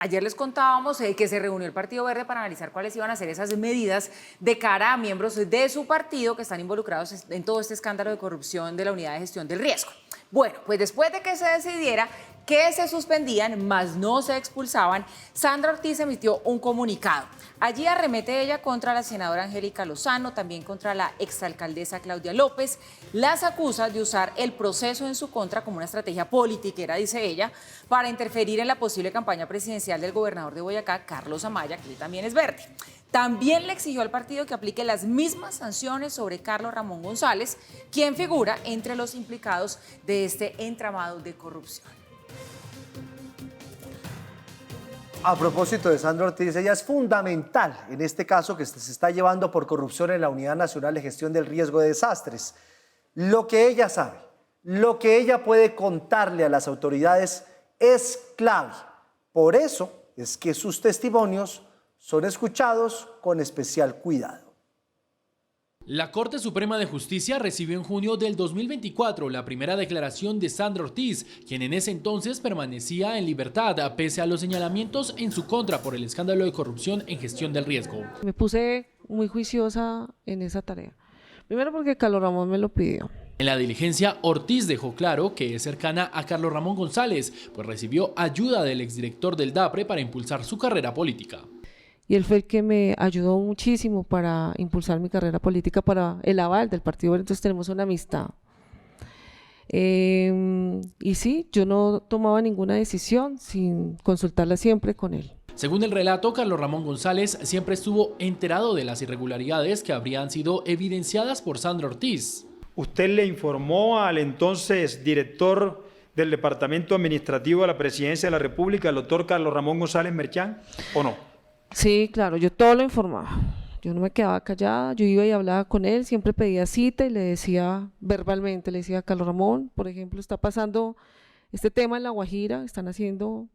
Ayer les contábamos que se reunió el Partido Verde para analizar cuáles iban a ser esas medidas de cara a miembros de su partido que están involucrados en todo este escándalo de corrupción de la Unidad de Gestión del Riesgo. Bueno, pues después de que se decidiera que se suspendían, más no se expulsaban, Sandra Ortiz emitió un comunicado. Allí arremete ella contra la senadora Angélica Lozano, también contra la exalcaldesa Claudia López. Las acusa de usar el proceso en su contra como una estrategia politiquera, dice ella, para interferir en la posible campaña presidencial del gobernador de Boyacá, Carlos Amaya, que también es verde. También le exigió al partido que aplique las mismas sanciones sobre Carlos Ramón González, quien figura entre los implicados de este entramado de corrupción. A propósito de Sandra Ortiz, ella es fundamental en este caso que se está llevando por corrupción en la Unidad Nacional de Gestión del Riesgo de Desastres. Lo que ella sabe, lo que ella puede contarle a las autoridades es clave. Por eso es que sus testimonios son escuchados con especial cuidado. La Corte Suprema de Justicia recibió en junio del 2024 la primera declaración de Sandra Ortiz, quien en ese entonces permanecía en libertad pese a los señalamientos en su contra por el escándalo de corrupción en gestión del riesgo. Me puse muy juiciosa en esa tarea. Primero porque Carlos Ramón me lo pidió. En la diligencia, Ortiz dejó claro que es cercana a Carlos Ramón González, pues recibió ayuda del exdirector del DAPRE para impulsar su carrera política. Y él fue el que me ayudó muchísimo para impulsar mi carrera política, para el aval del Partido Verde, entonces tenemos una amistad. Y sí, yo no tomaba ninguna decisión sin consultarla siempre con él. Según el relato, Carlos Ramón González siempre estuvo enterado de las irregularidades que habrían sido evidenciadas por Sandra Ortiz. ¿Usted le informó al entonces director del Departamento Administrativo de la Presidencia de la República, el doctor Carlos Ramón González Merchán, o no? Sí, claro, yo todo lo informaba. Yo no me quedaba callada, yo iba y hablaba con él, siempre pedía cita y le decía verbalmente, le decía, Carlos Ramón, por ejemplo, está pasando este tema en La Guajira, están haciendo...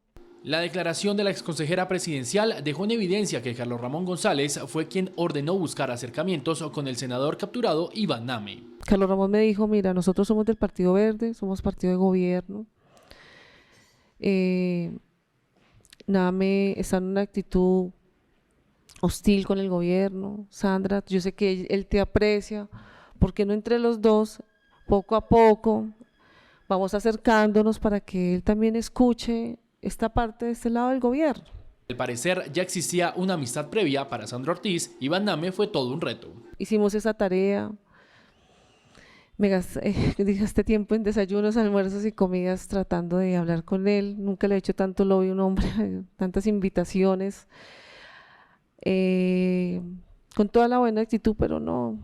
La declaración de la exconsejera presidencial dejó en evidencia que Carlos Ramón González fue quien ordenó buscar acercamientos con el senador capturado Iván Name. Carlos Ramón me dijo, mira, nosotros somos del Partido Verde, somos partido de gobierno. Name está en una actitud hostil con el gobierno. Sandra, yo sé que él te aprecia, ¿por qué no entre los dos, poco a poco, vamos acercándonos para que él también escuche esta parte de este lado del gobierno? Al parecer ya existía una amistad previa para Sandra Ortiz, Iván Name fue todo un reto. Hicimos esa tarea, me gasté tiempo en desayunos, almuerzos y comidas tratando de hablar con él, nunca le he hecho tanto lobby a un hombre, tantas invitaciones, con toda la buena actitud, pero no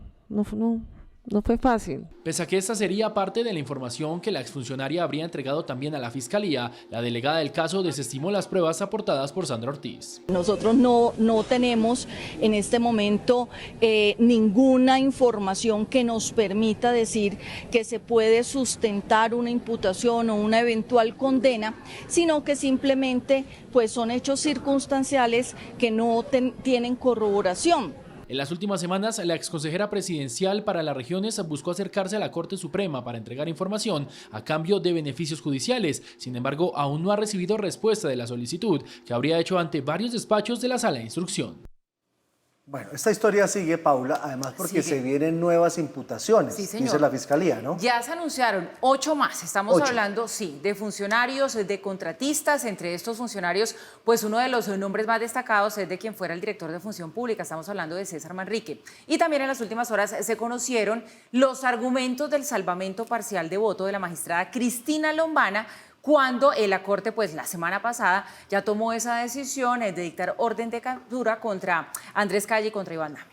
fue fácil. Pese a que esta sería parte de la información que la exfuncionaria habría entregado también a la Fiscalía, la delegada del caso desestimó las pruebas aportadas por Sandra Ortiz. Nosotros no tenemos en este momento ninguna información que nos permita decir que se puede sustentar una imputación o una eventual condena, sino que simplemente pues, son hechos circunstanciales que no tienen corroboración. En las últimas semanas, la exconsejera presidencial para las regiones buscó acercarse a la Corte Suprema para entregar información a cambio de beneficios judiciales. Sin embargo, aún no ha recibido respuesta de la solicitud que habría hecho ante varios despachos de la Sala de Instrucción. Bueno, esta historia sigue, Paula, además porque se vienen nuevas imputaciones, dice la Fiscalía, ¿no? Ya se anunciaron 8 más, estamos hablando, de funcionarios, de contratistas, entre estos funcionarios, pues uno de los nombres más destacados es de quien fuera el director de Función Pública, estamos hablando de César Manrique. Y también en las últimas horas se conocieron los argumentos del salvamento parcial de voto de la magistrada Cristina Lombana, cuando la Corte, pues la semana pasada, ya tomó esa decisión de dictar orden de captura contra Andrés Calle y contra Iván Name.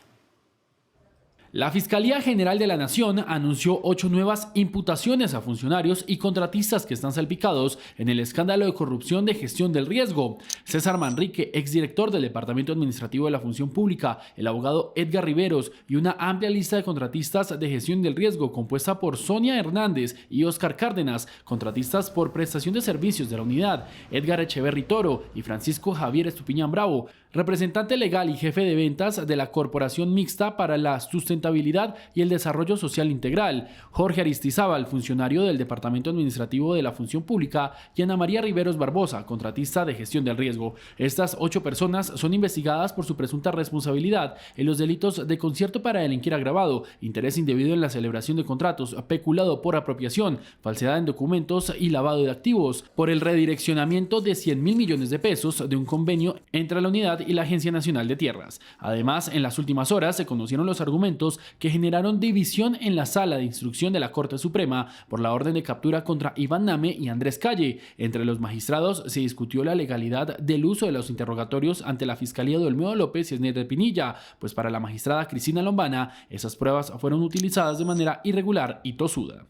La Fiscalía General de la Nación anunció 8 nuevas imputaciones a funcionarios y contratistas que están salpicados en el escándalo de corrupción de gestión del riesgo. César Manrique, exdirector del Departamento Administrativo de la Función Pública, el abogado Edgar Riveros y una amplia lista de contratistas de gestión del riesgo compuesta por Sonia Hernández y Óscar Cárdenas, contratistas por prestación de servicios de la unidad, Edgar Echeverri Toro y Francisco Javier Estupiñán Bravo, representante legal y jefe de ventas de la Corporación Mixta para la Sustentabilidad sustentabilidad y el desarrollo social integral, Jorge Aristizábal, funcionario del Departamento Administrativo de la Función Pública, y Ana María Riveros Barbosa, contratista de gestión del riesgo. Estas 8 personas son investigadas por su presunta responsabilidad en los delitos de concierto para delinquir agravado, interés indebido en la celebración de contratos, peculado por apropiación, falsedad en documentos y lavado de activos, por el redireccionamiento de 100.000 millones de pesos de un convenio entre la unidad y la Agencia Nacional de Tierras. Además, en las últimas horas se conocieron los argumentos que generaron división en la sala de instrucción de la Corte Suprema por la orden de captura contra Iván Name y Andrés Calle. Entre los magistrados se discutió la legalidad del uso de los interrogatorios ante la Fiscalía de Olmedo López y Esner de Pinilla, pues para la magistrada Cristina Lombana, esas pruebas fueron utilizadas de manera irregular y tosuda.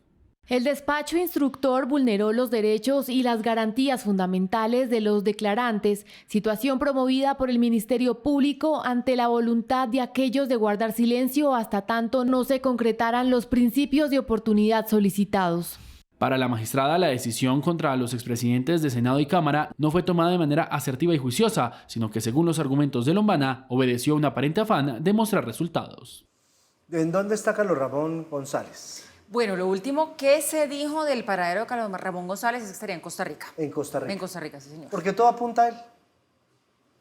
El despacho instructor vulneró los derechos y las garantías fundamentales de los declarantes, situación promovida por el Ministerio Público ante la voluntad de aquellos de guardar silencio hasta tanto no se concretaran los principios de oportunidad solicitados. Para la magistrada, la decisión contra los expresidentes de Senado y Cámara no fue tomada de manera asertiva y juiciosa, sino que, según los argumentos de Lombana, obedeció a un aparente afán de mostrar resultados. ¿En dónde está Carlos Ramón González? Bueno, lo último que se dijo del paradero de Carlos Ramón González es que estaría en Costa Rica. En Costa Rica. En Costa Rica, sí, señor. Porque todo apunta a él.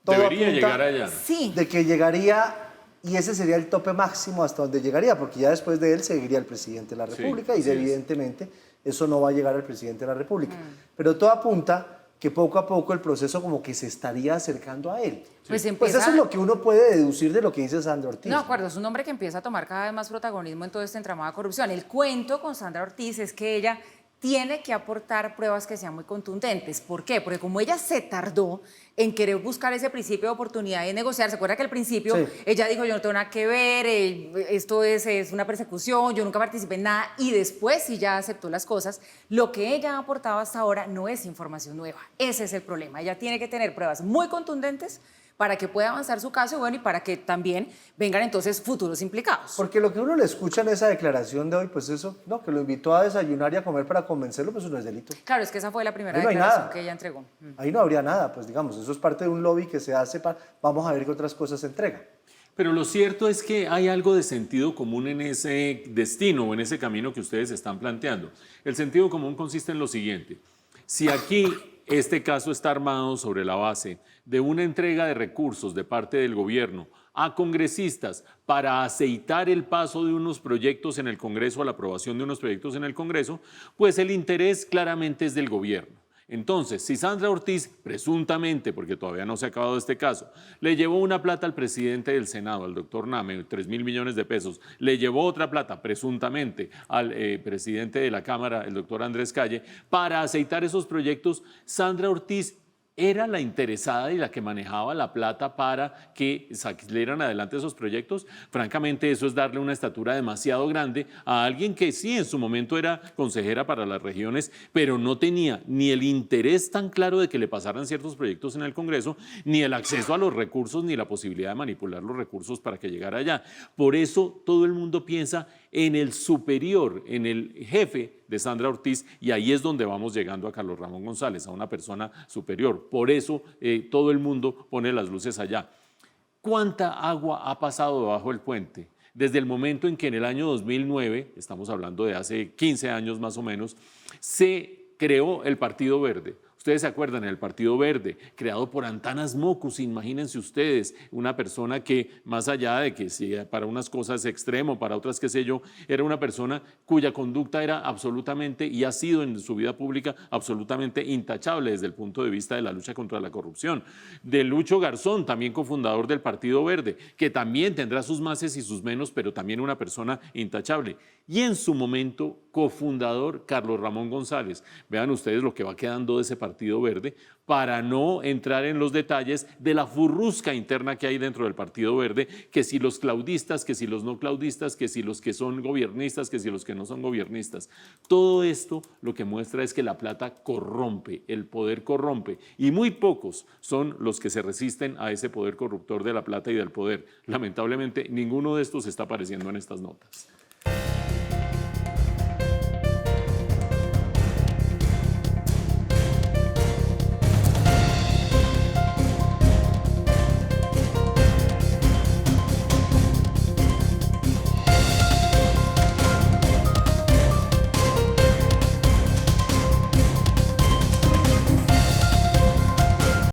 Todo Debería apunta llegar allá. Sí. de que llegaría, y ese sería el tope máximo hasta donde llegaría, porque ya después de él seguiría el presidente de la República, y evidentemente eso no va a llegar al presidente de la República. Pero todo apunta que poco a poco el proceso como que se estaría acercando a él. Pues Pues eso es lo que uno puede deducir de lo que dice Sandra Ortiz. No, de acuerdo, es un hombre que empieza a tomar cada vez más protagonismo en todo este entramado de corrupción. El cuento con Sandra Ortiz es que ella tiene que aportar pruebas que sean muy contundentes. ¿Por qué? Porque como ella se tardó en querer buscar ese principio de oportunidad y negociar, ¿se acuerda que al principio ella dijo, yo no tengo nada que ver, esto es una persecución, yo nunca participé en nada, y después sí ya aceptó las cosas? Lo que ella ha aportado hasta ahora no es información nueva. Ese es el problema. Ella tiene que tener pruebas muy contundentes para que pueda avanzar su caso, bueno, y para que también vengan entonces futuros implicados. Porque lo que uno le escucha en esa declaración de hoy, pues eso, no, que lo invitó a desayunar y a comer para convencerlo, pues eso no es delito. Claro, es que esa fue la primera Ahí no hay declaración nada. que ella entregó. Ahí no habría nada, pues digamos, eso es parte de un lobby que se hace para, vamos a ver qué otras cosas se entregan. Pero lo cierto es que hay algo de sentido común en ese destino o en ese camino que ustedes están planteando. El sentido común consiste en lo siguiente. Si aquí este caso está armado sobre la base de una entrega de recursos de parte del gobierno a congresistas para aceitar el paso de unos proyectos en el Congreso, a la aprobación de unos proyectos en el Congreso, pues el interés claramente es del gobierno. Entonces, si Sandra Ortiz, presuntamente, porque todavía no se ha acabado este caso, le llevó una plata al presidente del Senado, al doctor Name, 3.000 millones de pesos, le llevó otra plata, presuntamente, al presidente de la Cámara, el doctor Andrés Calle, para aceitar esos proyectos, Sandra Ortiz era la interesada y la que manejaba la plata para que salieran adelante esos proyectos. Francamente, eso es darle una estatura demasiado grande a alguien que sí, en su momento era consejera para las regiones, pero no tenía ni el interés tan claro de que le pasaran ciertos proyectos en el Congreso, ni el acceso a los recursos, ni la posibilidad de manipular los recursos para que llegara allá. Por eso todo el mundo piensa en el superior, en el jefe de Sandra Ortiz, y ahí es donde vamos llegando a Carlos Ramón González, a una persona superior. Por eso todo el mundo pone las luces allá. ¿Cuánta agua ha pasado debajo del puente? Desde el momento en que en el año 2009, estamos hablando de hace 15 años más o menos, se creó el Partido Verde. Ustedes se acuerdan, el Partido Verde, creado por Antanas Mockus, imagínense ustedes, una persona que más allá de que si para unas cosas extremo, para otras qué sé yo, era una persona cuya conducta era absolutamente, y ha sido en su vida pública, absolutamente intachable desde el punto de vista de la lucha contra la corrupción. De Lucho Garzón, también cofundador del Partido Verde, que también tendrá sus máses y sus menos, pero también una persona intachable. Y en su momento, cofundador Carlos Ramón González. Vean ustedes lo que va quedando de ese Partido Verde, para no entrar en los detalles de la furrusca interna que hay dentro del Partido Verde, que si los claudistas, que si los no claudistas, que si los que son gobiernistas, que si los que no son gobiernistas. Todo esto lo que muestra es que la plata corrompe, el poder corrompe, y muy pocos son los que se resisten a ese poder corruptor de la plata y del poder. Lamentablemente, ninguno de estos está apareciendo en estas notas.